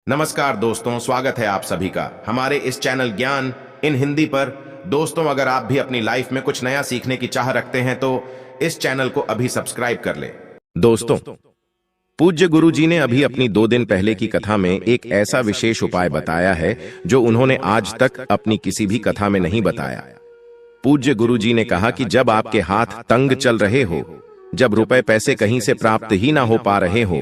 नमस्कार दोस्तों, स्वागत है आप सभी का हमारे इस चैनल ज्ञान इन हिंदी पर। दोस्तों, अगर आप भी अपनी लाइफ में कुछ नया सीखने की चाह रखते हैं तो इस चैनल को अभी सब्सक्राइब कर ले। दोस्तों, पूज्य गुरु जी ने अभी अपनी 2 दिन पहले की कथा में एक ऐसा विशेष उपाय बताया है जो उन्होंने आज तक अपनी किसी भी कथा में नहीं बताया। पूज्य गुरु जी ने कहा कि जब आपके हाथ तंग चल रहे हो, जब रुपए पैसे कहीं से प्राप्त ही ना हो पा रहे हो,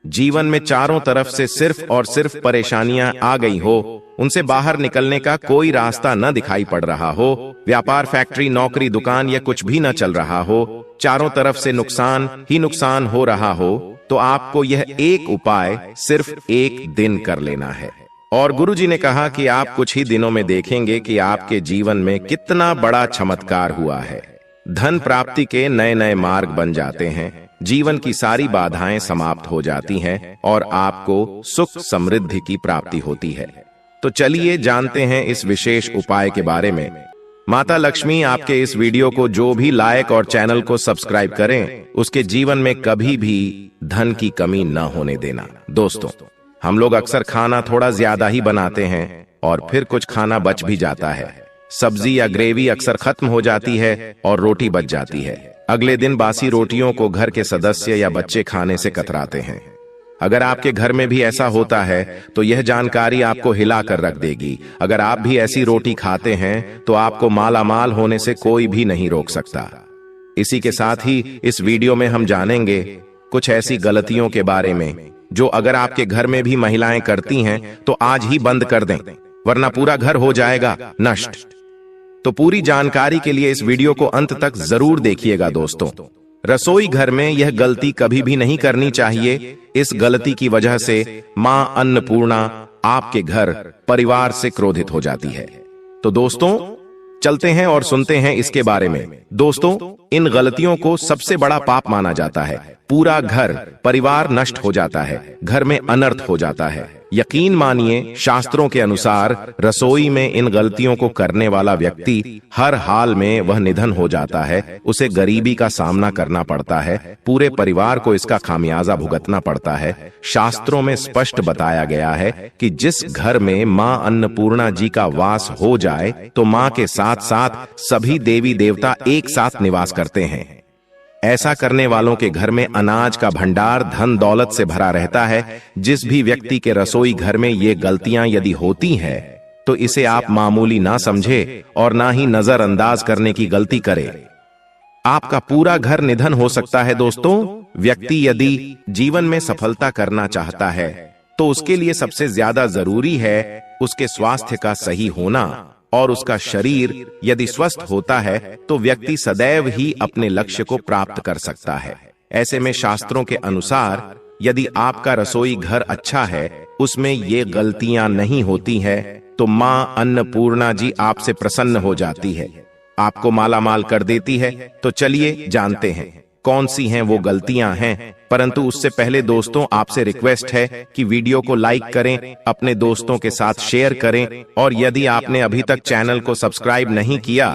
जीवन में चारों तरफ से सिर्फ और सिर्फ परेशानियां आ गई हो, उनसे बाहर निकलने का कोई रास्ता न दिखाई पड़ रहा हो, व्यापार, फैक्ट्री, नौकरी, दुकान या कुछ भी न चल रहा हो, चारों तरफ से नुकसान ही नुकसान हो रहा हो, तो आपको यह एक उपाय सिर्फ 1 दिन कर लेना है। और गुरु जी ने कहा कि आप कुछ ही दिनों में देखेंगे कि आपके जीवन में कितना बड़ा चमत्कार हुआ है। धन प्राप्ति के नए नए मार्ग बन जाते हैं, जीवन की सारी बाधाएं समाप्त हो जाती हैं और आपको सुख समृद्धि की प्राप्ति होती है। तो चलिए जानते हैं इस विशेष उपाय के बारे में। माता लक्ष्मी आपके इस वीडियो को जो भी लाइक और चैनल को सब्सक्राइब करें, उसके जीवन में कभी भी धन की कमी न होने देना। दोस्तों, हम लोग अक्सर खाना थोड़ा ज्यादा ही बनाते हैं और फिर कुछ खाना बच भी जाता है। सब्जी या ग्रेवी अक्सर खत्म हो जाती है और रोटी बच जाती है। अगले दिन बासी रोटियों को घर के सदस्य या बच्चे खाने से कतराते हैं। अगर आपके घर में भी ऐसा होता है तो यह जानकारी आपको हिला कर रख देगी। अगर आप भी ऐसी रोटी खाते हैं तो आपको मालामाल होने से कोई भी नहीं रोक सकता। इसी के साथ ही इस वीडियो में हम जानेंगे कुछ ऐसी गलतियों के बारे में जो अगर आपके घर में भी महिलाएं करती हैं तो आज ही बंद कर दें, वरना पूरा घर हो जाएगा नष्ट। तो पूरी जानकारी के लिए इस वीडियो को अंत तक जरूर देखिएगा। दोस्तों, रसोई घर में यह गलती कभी भी नहीं करनी चाहिए। इस गलती की वजह से मां अन्नपूर्णा आपके घर परिवार से क्रोधित हो जाती है। तो दोस्तों, चलते हैं और सुनते हैं इसके बारे में। दोस्तों, इन गलतियों को सबसे बड़ा पाप माना जाता है। पूरा घर परिवार नष्ट हो जाता है, घर में अनर्थ हो जाता है। यकीन मानिए, शास्त्रों के अनुसार रसोई में इन गलतियों को करने वाला व्यक्ति हर हाल में वह निधन हो जाता है, उसे गरीबी का सामना करना पड़ता है, पूरे परिवार को इसका खामियाजा भुगतना पड़ता है। शास्त्रों में स्पष्ट बताया गया है कि जिस घर में मां अन्नपूर्णा जी का वास हो जाए तो मां के साथ साथ सभी देवी देवता एक साथ निवास करते हैं। ऐसा करने वालों के घर में अनाज का भंडार धन दौलत से भरा रहता है। जिस भी व्यक्ति के रसोई घर में ये गलतियां यदि होती हैं तो इसे आप मामूली ना समझे और ना ही नजरअंदाज करने की गलती करे। आपका पूरा घर निधन हो सकता है। दोस्तों, व्यक्ति यदि जीवन में सफलता करना चाहता है तो उसके लिए सबसे ज्यादा जरूरी है उसके स्वास्थ्य का सही होना, और उसका शरीर यदि स्वस्थ होता है तो व्यक्ति सदैव ही अपने लक्ष्य को प्राप्त कर सकता है। ऐसे में शास्त्रों के अनुसार यदि आपका रसोई घर अच्छा है, उसमें ये गलतियां नहीं होती है, तो मां अन्नपूर्णा जी आपसे प्रसन्न हो जाती है, आपको मालामाल कर देती है। तो चलिए जानते हैं कौन सी हैं वो गलतियां हैं। परंतु उससे पहले दोस्तों, आपसे रिक्वेस्ट है कि वीडियो को लाइक करें, अपने दोस्तों के साथ शेयर करें, और यदि आपने अभी तक चैनल को सब्सक्राइब नहीं किया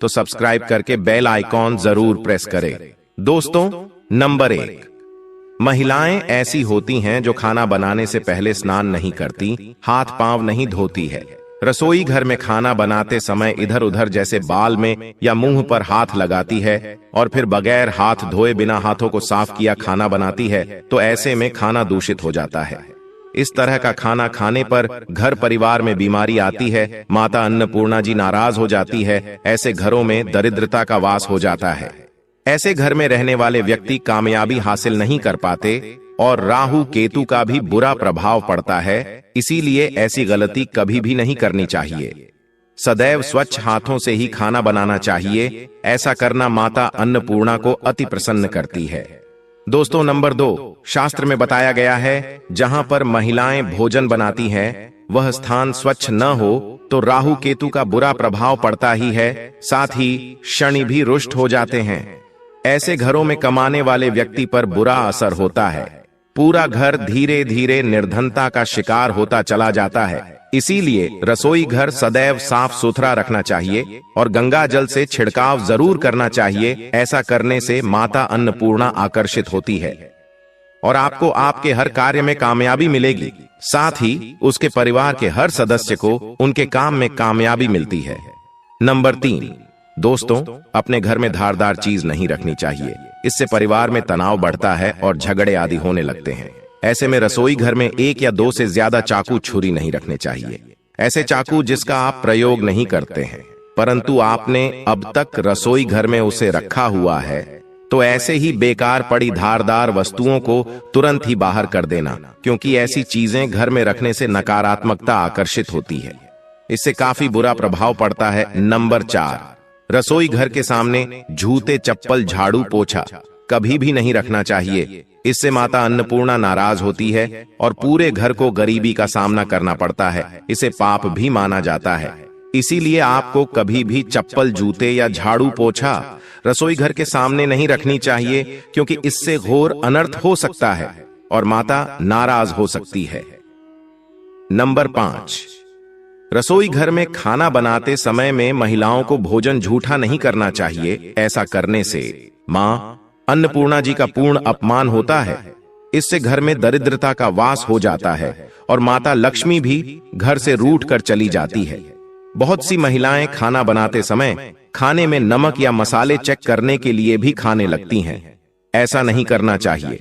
तो सब्सक्राइब करके बेल आइकॉन जरूर प्रेस करें। दोस्तों, नंबर 1, महिलाएं ऐसी होती हैं जो खाना बनाने से पहले स्नान नहीं करती, हाथ पांव नहीं धोती है। रसोई घर में खाना बनाते समय इधर उधर जैसे बाल में या मुंह पर हाथ लगाती है और फिर बगैर हाथ धोए बिना हाथों को साफ किया खाना बनाती है, तो ऐसे में खाना दूषित हो जाता है। इस तरह का खाना खाने पर घर परिवार में बीमारी आती है, माता अन्नपूर्णा जी नाराज हो जाती है। ऐसे घरों में दरिद्रता का वास हो जाता है। ऐसे घर में रहने वाले व्यक्ति कामयाबी हासिल नहीं कर पाते और राहु केतु का भी बुरा प्रभाव पड़ता है। इसीलिए ऐसी गलती कभी भी नहीं करनी चाहिए। सदैव स्वच्छ हाथों से ही खाना बनाना चाहिए। ऐसा करना माता अन्नपूर्णा को अति प्रसन्न करती है। दोस्तों, नंबर 2, शास्त्र में बताया गया है जहां पर महिलाएं भोजन बनाती हैं वह स्थान स्वच्छ न हो तो राहु केतु का बुरा प्रभाव पड़ता ही है, साथ ही शनि भी रुष्ट हो जाते हैं। ऐसे घरों में कमाने वाले व्यक्ति पर बुरा असर होता है। पूरा घर धीरे धीरे निर्धनता का शिकार होता चला जाता है। इसीलिए रसोई घर सदैव साफ सुथरा रखना चाहिए और गंगा जल से छिड़काव जरूर करना चाहिए। ऐसा करने से माता अन्नपूर्णा आकर्षित होती है। और आपको आपके हर कार्य में कामयाबी मिलेगी। साथ ही उसके परिवार के हर सदस्य को उनके काम में कामयाबी मिलती है। नंबर 3, दोस्तों, अपने घर में धारदार चीज नहीं रखनी चाहिए। इससे परिवार में तनाव बढ़ता है और झगड़े आदि होने लगते हैं। ऐसे में रसोई घर में 1 या 2 से ज्यादा चाकू छुरी नहीं रखने चाहिए। ऐसे चाकू जिसका आप प्रयोग नहीं करते हैं परंतु आपने अब तक रसोई घर में उसे रखा हुआ है, तो ऐसे ही बेकार पड़ी धारदार वस्तुओं को तुरंत ही बाहर कर देना, क्योंकि ऐसी चीजें घर में रखने से नकारात्मकता आकर्षित होती है। इससे काफी बुरा प्रभाव पड़ता है। नंबर 4, रसोई घर के सामने जूते, चप्पल, झाड़ू, पोछा कभी भी नहीं रखना चाहिए। इससे माता अन्नपूर्णा नाराज होती है और पूरे घर को गरीबी का सामना करना पड़ता है। इसे पाप भी माना जाता है। इसीलिए आपको कभी भी चप्पल, जूते या झाड़ू, पोछा रसोई घर के सामने नहीं रखनी चाहिए, क्योंकि इससे घोर अनर्थ हो सकता है और माता नाराज हो सकती है। नंबर 5, रसोई घर में खाना बनाते समय में महिलाओं को भोजन झूठा नहीं करना चाहिए। ऐसा करने से मां अन्नपूर्णा जी का पूर्ण अपमान होता है। इससे घर में दरिद्रता का वास हो जाता है और माता लक्ष्मी भी घर से रूठ कर चली जाती है। बहुत सी महिलाएं खाना बनाते समय खाने में नमक या मसाले चेक करने के लिए भी खाने लगती हैं। ऐसा नहीं करना चाहिए।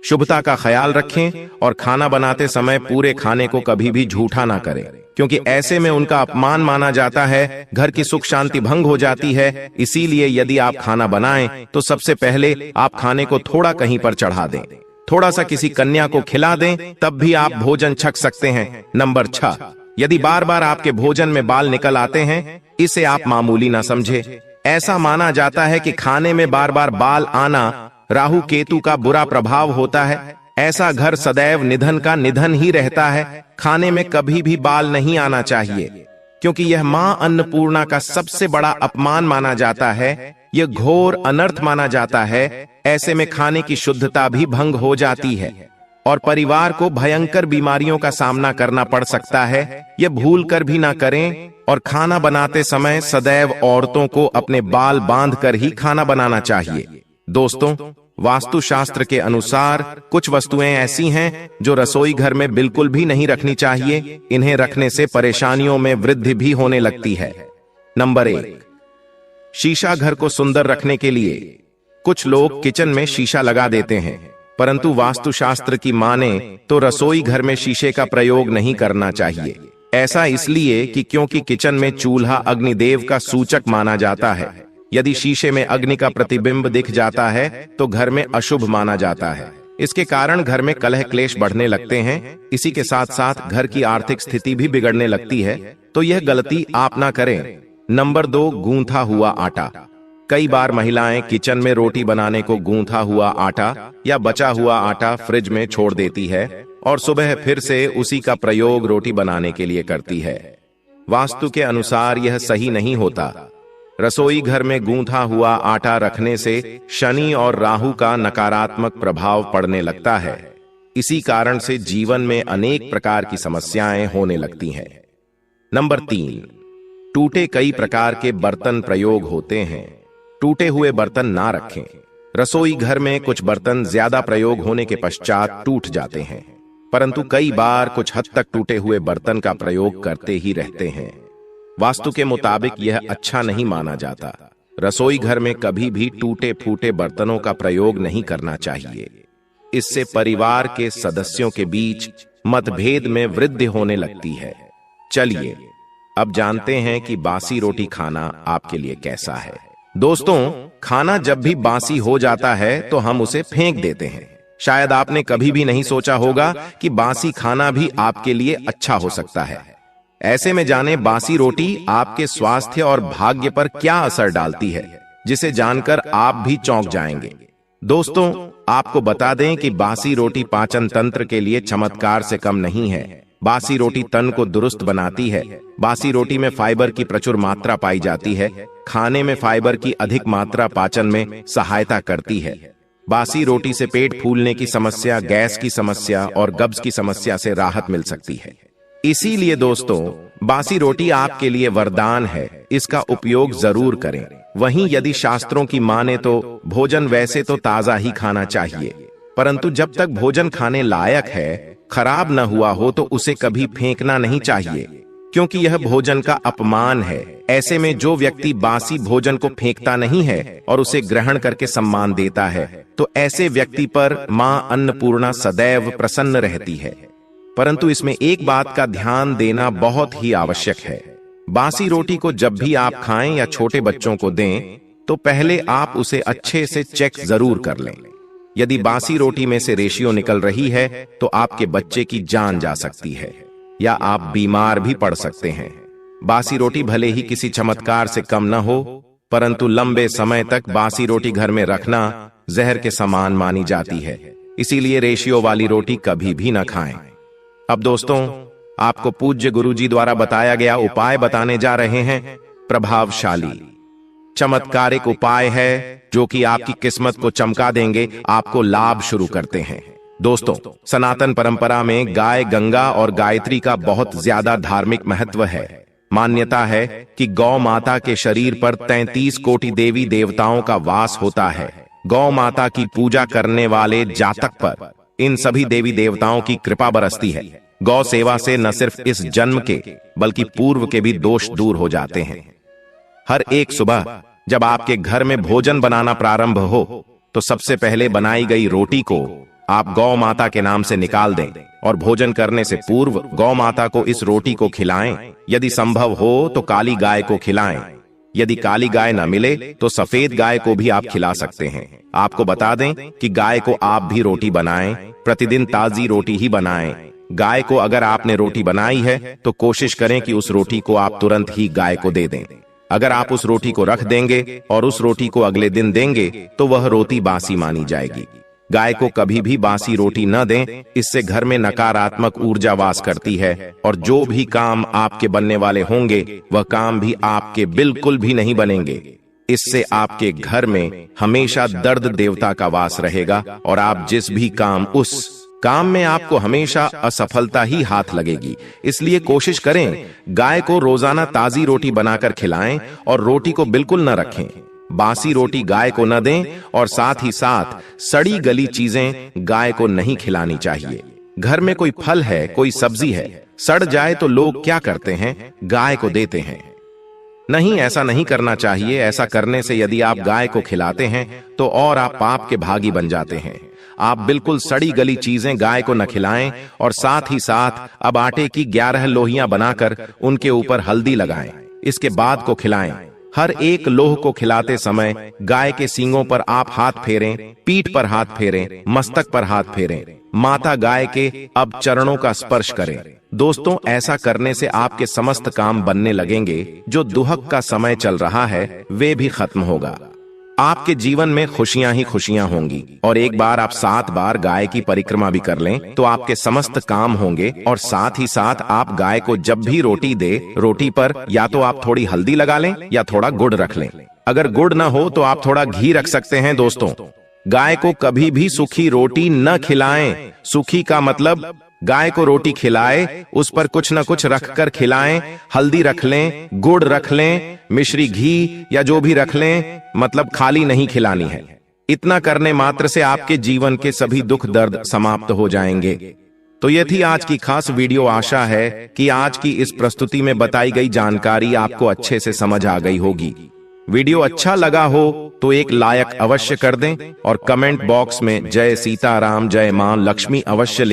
शुभता का ख्याल रखें और खाना बनाते समय पूरे खाने को कभी भी झूठा ना करें, क्योंकि ऐसे में उनका अपमान माना जाता है, घर की सुख शांति भंग हो जाती है। इसीलिए यदि आप खाना बनाएं तो सबसे पहले आप खाने को थोड़ा कहीं पर चढ़ा दें, थोड़ा सा किसी कन्या को खिला दें, तब भी आप भोजन छक सकते हैं। नंबर 6, यदि बार बार आपके भोजन में बाल निकल आते हैं, इसे आप मामूली ना समझे। ऐसा माना जाता है कि खाने में बार बार बाल आना राहु केतु का बुरा प्रभाव होता है। ऐसा घर सदैव निधन का निधन ही रहता है। खाने में कभी भी बाल नहीं आना चाहिए, क्योंकि यह मां अन्नपूर्णा का सबसे बड़ा अपमान माना जाता है। यह घोर अनर्थ माना जाता है। ऐसे में खाने की शुद्धता भी भंग हो जाती है और परिवार को भयंकर बीमारियों का सामना करना पड़ सकता है। यह भूल कर भी ना करें और खाना बनाते समय सदैव औरतों को अपने बाल बांध कर ही खाना बनाना चाहिए। दोस्तों, वास्तुशास्त्र के अनुसार कुछ वस्तुएं ऐसी हैं जो रसोई घर में बिल्कुल भी नहीं रखनी चाहिए। इन्हें रखने से परेशानियों में वृद्धि भी होने लगती है। नंबर 1, शीशा घर को सुंदर रखने के लिए कुछ लोग किचन में शीशा लगा देते हैं, परंतु वास्तुशास्त्र की माने तो रसोई घर में शीशे का प्रयोग नहीं करना चाहिए। ऐसा इसलिए कि क्योंकि किचन में चूल्हा अग्निदेव का सूचक माना जाता है। यदि शीशे में अग्नि का प्रतिबिंब दिख जाता है तो घर में अशुभ माना जाता है। इसके कारण घर में कलह क्लेश बढ़ने लगते हैं। इसी के साथ साथ घर की आर्थिक स्थिति भी बिगड़ने लगती है, तो यह गलती आप ना करें। नंबर 2, गूंथा हुआ आटा। कई बार महिलाएं किचन में रोटी बनाने को गूंथा हुआ आटा या बचा हुआ आटा फ्रिज में छोड़ देती है और सुबह फिर से उसी का प्रयोग रोटी बनाने के लिए करती है। वास्तु के अनुसार यह सही नहीं होता। रसोई घर में गूंथा हुआ आटा रखने से शनि और राहु का नकारात्मक प्रभाव पड़ने लगता है। इसी कारण से जीवन में अनेक प्रकार की समस्याएं होने लगती हैं। नंबर 3, टूटे कई प्रकार के बर्तन प्रयोग होते हैं। टूटे हुए बर्तन ना रखें। रसोई घर में कुछ बर्तन ज्यादा प्रयोग होने के पश्चात टूट जाते हैं, परंतु कई बार कुछ हद तक टूटे हुए बर्तन का प्रयोग करते ही रहते हैं। वास्तु के मुताबिक यह अच्छा नहीं माना जाता। रसोई घर में कभी भी टूटे फूटे बर्तनों का प्रयोग नहीं करना चाहिए। इससे परिवार के सदस्यों के बीच मतभेद में वृद्धि होने लगती है। चलिए अब जानते हैं कि बासी रोटी खाना आपके लिए कैसा है। दोस्तों, खाना जब भी बासी हो जाता है तो हम उसे फेंक देते हैं। शायद आपने कभी भी नहीं सोचा होगा कि बासी खाना भी आपके लिए अच्छा हो सकता है। ऐसे में जाने बासी रोटी आपके स्वास्थ्य और भाग्य पर क्या असर डालती है, जिसे जानकर आप भी चौंक जाएंगे। दोस्तों, आपको बता दें कि बासी रोटी पाचन तंत्र के लिए चमत्कार से कम नहीं है। बासी रोटी तन को दुरुस्त बनाती है। बासी रोटी में फाइबर की प्रचुर मात्रा पाई जाती है। खाने में फाइबर की अधिक मात्रा पाचन में सहायता करती है। बासी रोटी से पेट फूलने की समस्या, गैस की समस्या और कब्ज की समस्या से राहत मिल सकती है। इसीलिए दोस्तों, बासी रोटी आपके लिए वरदान है। इसका उपयोग जरूर करें। वहीं यदि शास्त्रों की माने तो भोजन वैसे तो ताजा ही खाना चाहिए, परंतु जब तक भोजन खाने लायक है, खराब न हुआ हो, तो उसे कभी फेंकना नहीं चाहिए, क्योंकि यह भोजन का अपमान है। ऐसे में जो व्यक्ति बासी भोजन को फेंकता नहीं है और उसे ग्रहण करके सम्मान देता है, तो ऐसे व्यक्ति पर मां अन्नपूर्णा सदैव प्रसन्न रहती है। परंतु इसमें एक बात का ध्यान देना बहुत ही आवश्यक है। बासी रोटी को जब भी आप खाएं या छोटे बच्चों को दें, तो पहले आप उसे अच्छे से चेक जरूर कर लें। यदि बासी रोटी में से रेशियो निकल रही है, तो आपके बच्चे की जान जा सकती है या आप बीमार भी पड़ सकते हैं। बासी रोटी भले ही किसी चमत्कार से कम न हो, परंतु लंबे समय तक बासी रोटी घर में रखना जहर के समान मानी जाती है। इसीलिए रेशियो वाली रोटी कभी भी न खाएं। अब दोस्तों, आपको पूज्य गुरुजी द्वारा बताया गया उपाय बताने जा रहे हैं। प्रभावशाली चमत्कारिक उपाय है जो कि आपकी किस्मत को चमका देंगे, आपको लाभ शुरू करते हैं। दोस्तों, सनातन परंपरा में गाय, गंगा और गायत्री का बहुत ज्यादा धार्मिक महत्व है। मान्यता है कि गौ माता के शरीर पर 33 कोटि देवी देवताओं का वास होता है। गौ माता की पूजा करने वाले जातक पर इन सभी देवी देवताओं की कृपा बरसती है। गौ सेवा से न सिर्फ इस जन्म के बल्कि पूर्व के भी दोष दूर हो जाते हैं। हर एक सुबह जब आपके घर में भोजन बनाना प्रारंभ हो, तो सबसे पहले बनाई गई रोटी को आप गौ माता के नाम से निकाल दें और भोजन करने से पूर्व गौ माता को इस रोटी को खिलाएं। यदि संभव हो तो काली गाय को खिलाएं। यदि काली गाय न मिले तो सफेद गाय को भी आप खिला सकते हैं। आपको बता दें कि गाय को आप भी रोटी बनाएं, प्रतिदिन ताजी रोटी ही बनाएं। गाय को अगर आपने रोटी बनाई है तो कोशिश करें कि उस रोटी को आप तुरंत ही गाय को दे दें। अगर आप उस रोटी को रख देंगे और उस रोटी को अगले दिन देंगे तो वह रोटी बासी मानी जाएगी। गाय को कभी भी बासी रोटी न दें, इससे घर में नकारात्मक ऊर्जा वास करती है और जो भी काम आपके बनने वाले होंगे वह काम भी आपके बिल्कुल भी नहीं बनेंगे। इससे आपके घर में हमेशा दर्द देवता का वास रहेगा और आप जिस भी काम उस काम में आपको हमेशा असफलता ही हाथ लगेगी। इसलिए कोशिश करें गाय को रोजाना ताजी रोटी बनाकर खिलाएं और रोटी को बिल्कुल न रखें। बासी रोटी गाय को न दें और साथ ही साथ सड़ी गली चीजें गाय को नहीं खिलानी चाहिए। घर में कोई फल है, कोई सब्जी है, सड़ जाए तो लोग क्या करते हैं, गाय को देते हैं। नहीं, ऐसा नहीं करना चाहिए। ऐसा करने से यदि आप गाय को खिलाते हैं तो और आप पाप के भागी बन जाते हैं। आप बिल्कुल सड़ी गली चीजें गाय को न खिलाएं और साथ ही साथ अब आटे की 11 लोहियां बनाकर उनके ऊपर हल्दी लगाएं। इसके बाद को खिलाएं। हर एक लोह को खिलाते समय गाय के सींगों पर आप हाथ फेरें, पीठ पर हाथ फेरें, मस्तक पर हाथ फेरें। माता गाय के अब चरणों का स्पर्श करें। दोस्तों, ऐसा करने से आपके समस्त काम बनने लगेंगे। जो दुहक का समय चल रहा है वे भी खत्म होगा। आपके जीवन में खुशियां ही खुशियां होंगी। और एक बार आप 7 बार गाय की परिक्रमा भी कर लें तो आपके समस्त काम होंगे। और साथ ही साथ आप गाय को जब भी रोटी दे, रोटी पर या तो आप थोड़ी हल्दी लगा लें या थोड़ा गुड़ रख लें। अगर गुड़ ना हो तो आप थोड़ा घी रख सकते हैं। दोस्तों, गाय को कभी भी सूखी रोटी न खिलाएं। सूखी का मतलब गाय को रोटी खिलाए, उस पर कुछ न कुछ रखकर खिलाएं। हल्दी रख लें, गुड़ रख लें, मिश्री घी या जो भी रख लें, मतलब खाली नहीं खिलानी है। इतना करने मात्र से आपके जीवन के सभी दुख दर्द समाप्त हो जाएंगे। तो ये थी आज की खास वीडियो। आशा है कि आज की इस प्रस्तुति में बताई गई जानकारी आपको अच्छे से समझ आ गई होगी। वीडियो अच्छा लगा हो तो एक लाइक अवश्य कर दें और कमेंट बॉक्स में जय सीताराम, जय मां लक्ष्मी अवश्य